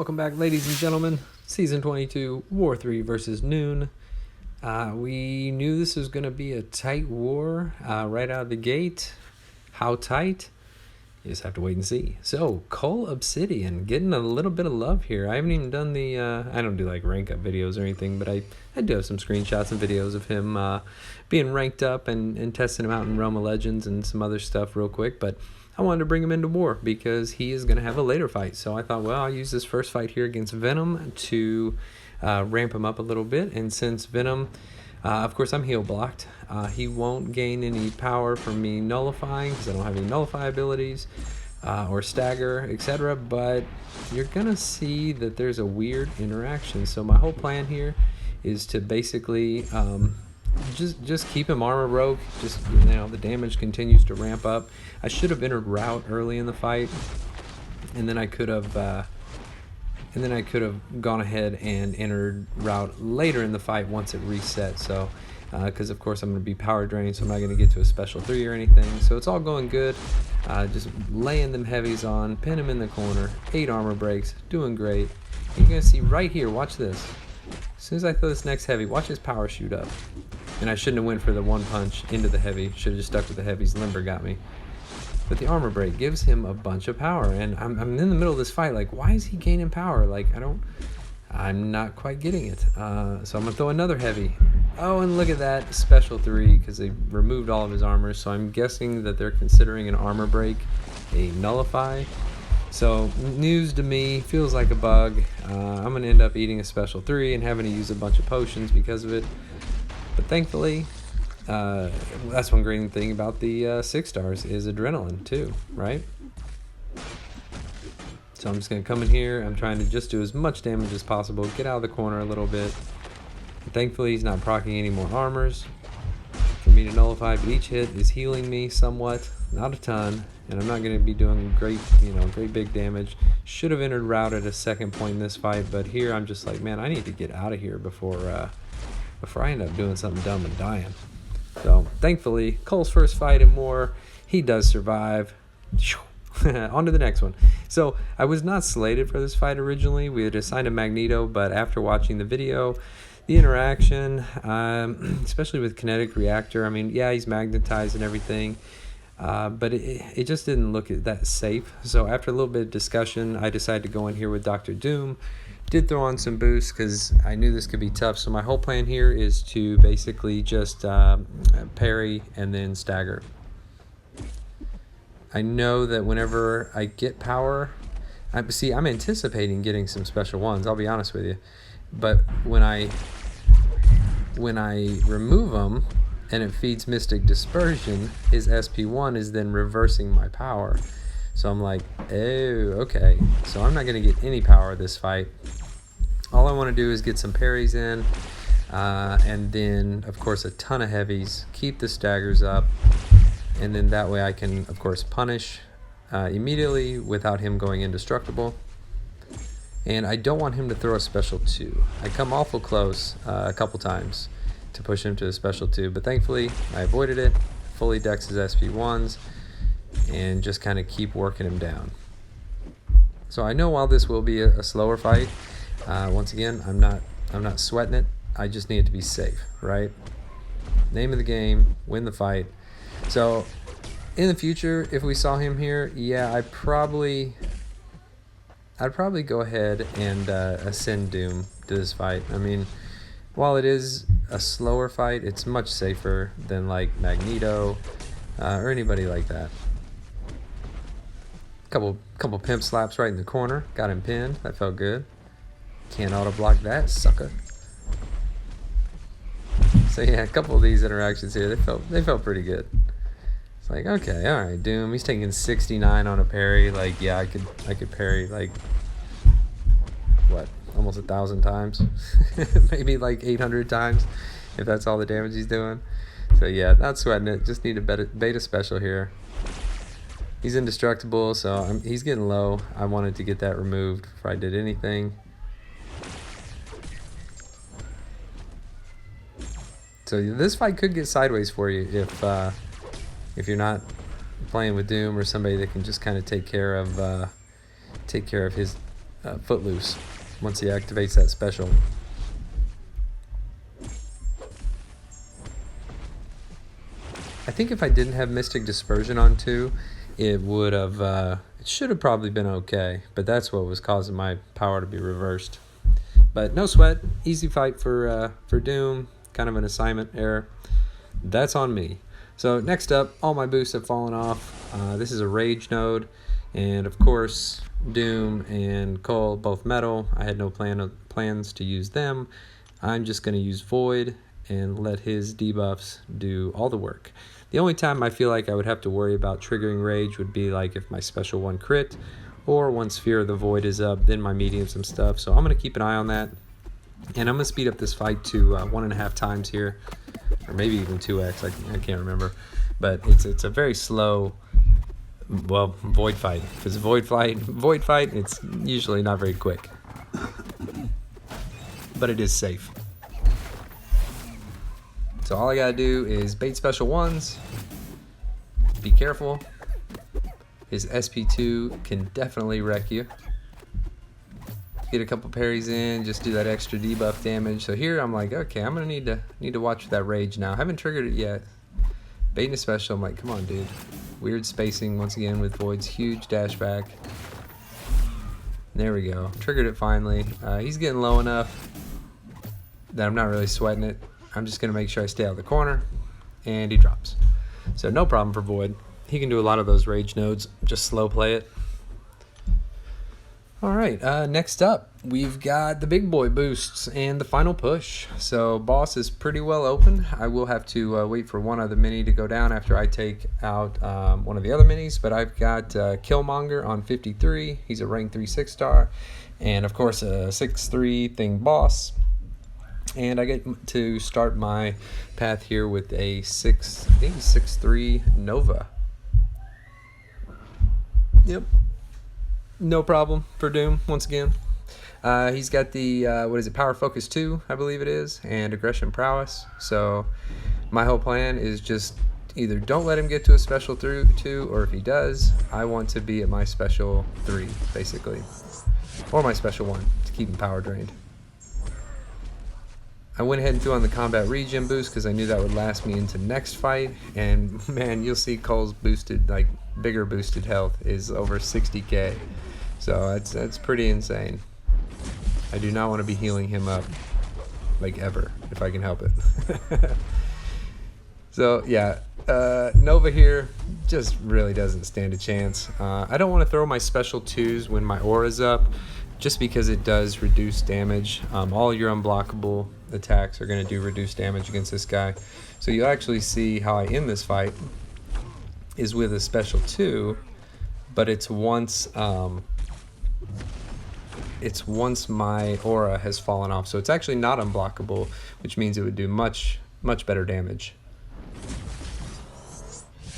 Welcome back, ladies and gentlemen. Season 22, War 3 versus Newn. We knew this was going to be a tight war right out of the gate. How tight? You just have to wait and see. So, Cull Obsidian getting a little bit of love here. I haven't even done the, I don't do like rank up videos or anything, but I do have some screenshots and videos of him being ranked up and testing him out in Realm of Legends and some other stuff real quick. But I wanted to bring him into war because he is going to have a later fight. So I thought, well, I'll use this first fight here against Venom to ramp him up a little bit. And since Venom, of course, I'm heal blocked, he won't gain any power from me nullifying because I don't have any nullify abilities or stagger, etc. But you're going to see that there's a weird interaction. So my whole plan here is to basically just keep him armor broke. Just, you know, the damage continues to ramp up. I should have entered route early in the fight, and then I could have gone ahead and entered route later in the fight once it reset. So because of course I'm going to be power drained, so I'm not going to get to a special 3 or anything. So it's all going good. Just laying them heavies on, pin him in the corner, 8 armor breaks, doing great. You're going to see right here, watch this. As soon as I throw this next heavy, watch his power shoot up. And I shouldn't have went for the one punch into the heavy. Should have just stuck with the heavies. Limber got me. But the armor break gives him a bunch of power. And I'm in the middle of this fight. Like, why is he gaining power? Like, I'm not quite getting it. So I'm going to throw another heavy. Oh, and look at that. Special 3 because they removed all of his armor. So I'm guessing that they're considering an armor break a nullify. So news to me, feels like a bug. I'm going to end up eating a special 3 and having to use a bunch of potions because of it. But thankfully, that's one great thing about the 6 stars is adrenaline too, right? So I'm just going to come in here. I'm trying to just do as much damage as possible, get out of the corner a little bit. And thankfully, he's not proccing any more armors for me to nullify, but each hit is healing me somewhat, not a ton, and I'm not going to be doing great big damage. Should have entered route at a second point in this fight, but here I'm just like, man, I need to get out of here before I end up doing something dumb and dying. So thankfully, Cull's first fight and more, he does survive. On to the next one. So I was not slated for this fight originally. We had assigned a Magneto, but after watching the video, the interaction, especially with kinetic reactor, I mean, yeah, he's magnetized and everything, but it just didn't look that safe. So after a little bit of discussion, I decided to go in here with Dr. Doom. Did throw on some boosts because I knew this could be tough. So my whole plan here is to basically just parry and then stagger. I know that whenever I get power, I'm anticipating getting some special ones, I'll be honest with you. But when I remove them and it feeds Mystic Dispersion, his SP1 is then reversing my power. So I'm like, oh, okay. So I'm not going to get any power this fight. All I want to do is get some parries in, and then, of course, a ton of heavies, keep the staggers up, and then that way I can, of course, punish immediately without him going indestructible. And I don't want him to throw a special 2. I come awful close a couple times to push him to a special 2, but thankfully I avoided it, fully dex his SP1s, and just kind of keep working him down. So I know while this will be a slower fight, once again, I'm not sweating it. I just need it to be safe, right? Name of the game, win the fight. So in the future, if we saw him here, yeah, I'd probably go ahead and ascend Doom to this fight. I mean, while it is a slower fight, it's much safer than like Magneto or anybody like that. Couple pimp slaps right in the corner, got him pinned. That felt good. Can't auto block that, sucker. So yeah, a couple of these interactions here, they felt pretty good. It's like, okay, all right, Doom. He's taking 69 on a parry. Like, yeah, I could parry like what, almost 1,000 times, maybe like 800 times, if that's all the damage he's doing. So yeah, not sweating it. Just need a beta special here. He's indestructible, so he's getting low. I wanted to get that removed before I did anything. So this fight could get sideways for you if you're not playing with Doom or somebody that can just kind of take care of his Footloose once he activates that special. I think if I didn't have Mystic Dispersion on 2, it would have, it should have probably been okay, but that's what was causing my power to be reversed. But no sweat, easy fight for Doom, kind of an assignment error. That's on me. So next up, all my boosts have fallen off. This is a Rage node, and of course, Doom and Cull, both metal. I had no plans to use them. I'm just going to use Void and let his debuffs do all the work. The only time I feel like I would have to worry about triggering Rage would be like if my special 1 crit, or once Fear of the Void is up, then my mediums and stuff. So I'm going to keep an eye on that. And I'm going to speed up this fight to 1.5 times here, or maybe even 2x, I can't remember. But it's a very slow, well, Void fight. If it's a Void fight, it's usually not very quick. But it is safe. So all I gotta do is bait special 1s, be careful. His SP2 can definitely wreck you. Get a couple parries in, just do that extra debuff damage. So here I'm like, okay, I'm gonna need to watch that Rage now. I haven't triggered it yet. Baiting a special, I'm like, come on, dude. Weird spacing once again with Void's huge dash back. There we go. Triggered it finally. He's getting low enough that I'm not really sweating it. I'm just going to make sure I stay out of the corner, and he drops. So no problem for Void. He can do a lot of those Rage nodes, just slow play it. Alright, next up, we've got the big boy boosts and the final push. So boss is pretty well open. I will have to wait for one other mini to go down after I take out one of the other minis, but I've got Killmonger on 53. He's a rank 3 6-star, and of course a 6-3 thing boss. And I get to start my path here with a 6-3 Nova. Yep. No problem for Doom, once again. He's got the, Power Focus 2, I believe it is, and Aggression Prowess. So my whole plan is just either don't let him get to a special 2, or if he does, I want to be at my special 3, basically. Or my special 1, to keep him power drained. I went ahead and threw on the combat regen boost because I knew that would last me into next fight, and man, you'll see Cull's boosted, like bigger boosted health is over 60k, so that's pretty insane. I do not want to be healing him up like ever if I can help it. So yeah, Nova here just really doesn't stand a chance. I don't want to throw my special 2s when my aura's up, just because it does reduce damage. All your unblockable attacks are going to do reduced damage against this guy. So you'll actually see how I end this fight is with a special 2, but it's once my aura has fallen off. So it's actually not unblockable, which means it would do much better damage.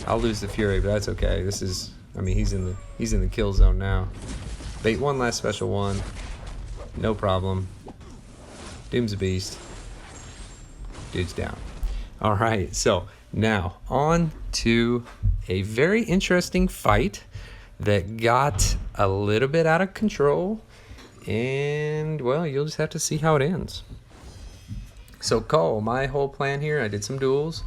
I'll lose the Fury, but that's okay. This is, I mean, he's in the kill zone now. Bait one last special 1, no problem. Doom's a beast. Dude's down. All right, so now on to a very interesting fight that got a little bit out of control, and well, you'll just have to see how it ends. So Cull, my whole plan here, I did some duels.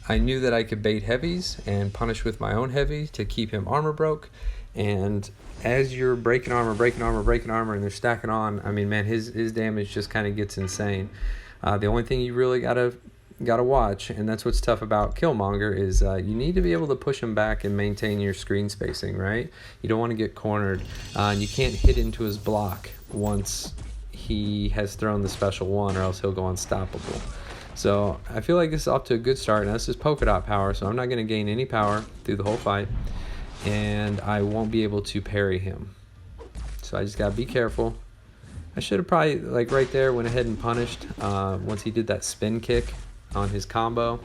I knew that I could bait heavies and punish with my own heavy to keep him armor broke, and as you're breaking armor, and they're stacking on, I mean, man, his damage just kind of gets insane. The only thing you really gotta watch, and that's what's tough about Killmonger, is you need to be able to push him back and maintain your screen spacing, right? You don't want to get cornered, and you can't hit into his block once he has thrown the special 1, or else he'll go unstoppable. So I feel like this is off to a good start. Now this is polka dot power, so I'm not going to gain any power through the whole fight, and I won't be able to parry him. So I just gotta be careful. I should have probably, like right there, went ahead and punished once he did that spin kick on his combo.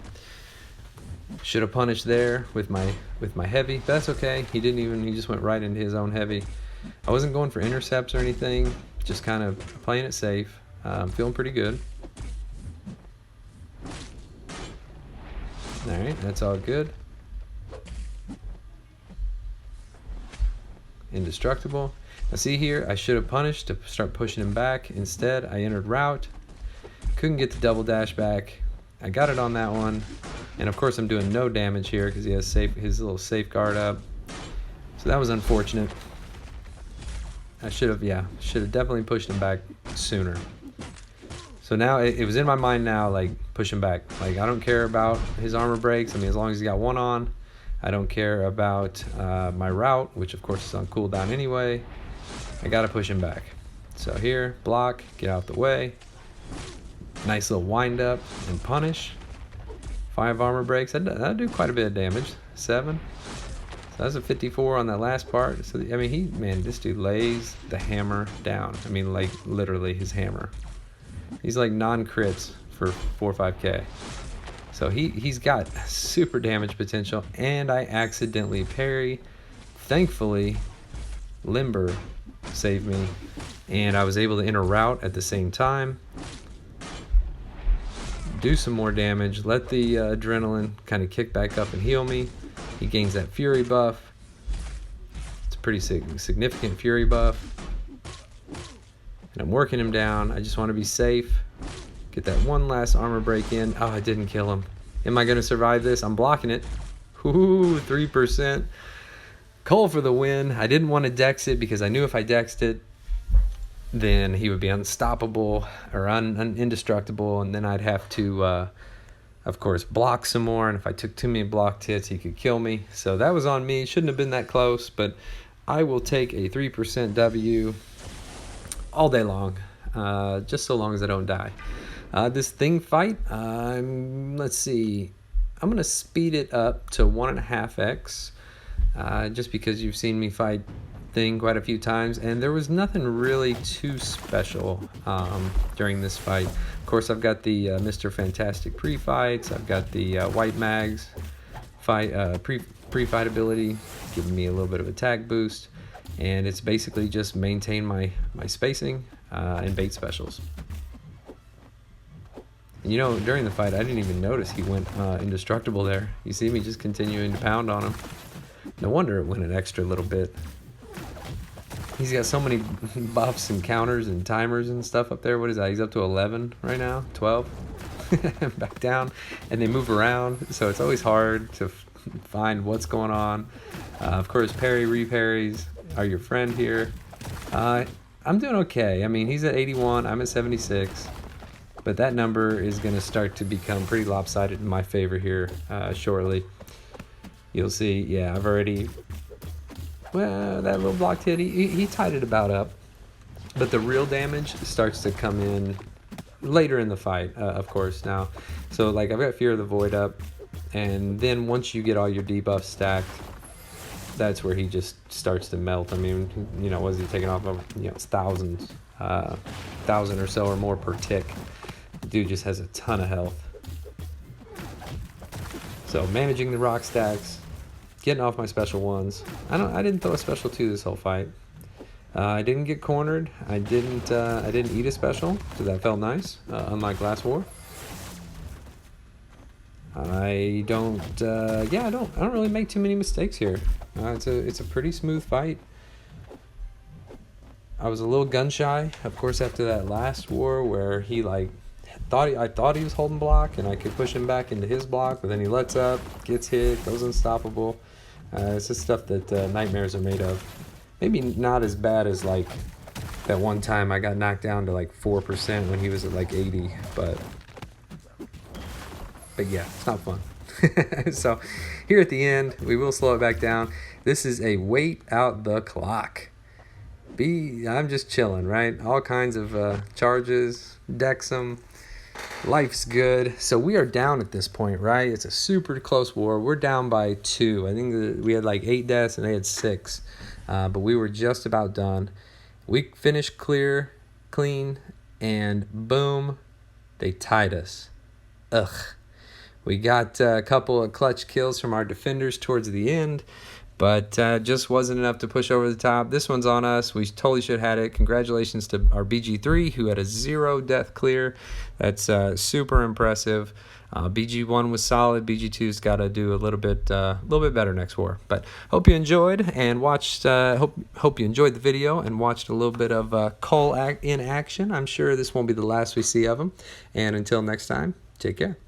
Should have punished there with my heavy, but that's okay. He just went right into his own heavy. I wasn't going for intercepts or anything, just kind of playing it safe. I'm feeling pretty good. All right, that's all good. Indestructible. Now see here, I should have punished to start pushing him back. Instead, I entered route. Couldn't get the double dash back. I got it on that one. And of course I'm doing no damage here because he has his little safeguard up. So that was unfortunate. I should have definitely pushed him back sooner. So now it was in my mind now, like, push him back. Like, I don't care about his armor breaks. I mean, as long as he's got one on. I don't care about my route, which of course is on cooldown anyway. I gotta push him back. So here, block, get out the way. Nice little wind up and punish. 5 armor breaks. That'll do quite a bit of damage. 7. So that's a 54 on that last part. So I mean, this dude lays the hammer down. I mean, like, literally his hammer. He's like non-crits for 4 or 5k. So he's got super damage potential, and I accidentally parry. Thankfully, Limber saved me, and I was able to enter route at the same time. Do some more damage, let the adrenaline kind of kick back up and heal me. He gains that fury buff. It's a pretty significant fury buff. And I'm working him down. I just want to be safe. Get that one last armor break in. Oh, I didn't kill him. Am I going to survive this? I'm blocking it. Ooh, 3%. Cull for the win. I didn't want to dex it because I knew if I dexed it, then he would be unstoppable or indestructible, and then I'd have to, of course, block some more. And if I took too many blocked hits, he could kill me. So that was on me. Shouldn't have been that close, but I will take a 3% W all day long, just so long as I don't die. This thing fight, let's see, I'm going to speed it up to 1.5x, just because you've seen me fight Thing quite a few times, and there was nothing really too special during this fight. Of course, I've got the Mr. Fantastic pre-fights, I've got the White Mags pre-fight ability, giving me a little bit of attack boost, and it's basically just maintain my spacing and bait specials. And you know, during the fight, I didn't even notice he went indestructible there. You see me just continuing to pound on him. No wonder it went an extra little bit. He's got so many buffs and counters and timers and stuff up there. What is that? He's up to 11 right now, 12. Back down, and they move around, so it's always hard to find what's going on. Of course, parry, reparries are your friend here. I'm doing okay. I mean, he's at 81, I'm at 76, but that number is going to start to become pretty lopsided in my favor here shortly. You'll see, yeah, I've already... Well, that little blocked hit, he tied it about up. But the real damage starts to come in later in the fight, of course, now. So, like, I've got Fear of the Void up, and then once you get all your debuffs stacked, that's where he just starts to melt. I mean, you know, was he taking off over, you know, it's thousands, 1,000 or so or more per tick. The dude just has a ton of health. So, managing the rock stacks, getting off my special ones. I didn't throw a special 2 this whole fight. I didn't get cornered. I didn't eat a special, so that felt nice. Unlike last war. I don't really make too many mistakes here. It's a pretty smooth fight. I was a little gun shy, of course, after that last war where he I thought he was holding block and I could push him back into his block, but then he lets up, gets hit, goes unstoppable. It's just stuff that nightmares are made of. Maybe not as bad as like that one time I got knocked down to like 4% when he was at like 80, but yeah, it's not fun. So here at the end, we will slow it back down. This is a wait out the clock. I'm just chilling, right? All kinds of charges, dex them. Life's good. So we are down at this point, right? It's a super close war. We're down by 2. I think we had like 8 deaths and they had 6. But we were just about done. We finished clean, and boom, they tied us. Ugh. We got a couple of clutch kills from our defenders towards the end, but just wasn't enough to push over the top. This one's on us. We totally should have had it. Congratulations to our BG3 who had a 0 death clear. That's super impressive. BG1 was solid. BG2's got to do a little bit better next war. But hope you enjoyed and watched. Hope you enjoyed the video and watched a little bit of Cull in action. I'm sure this won't be the last we see of him. And until next time, take care.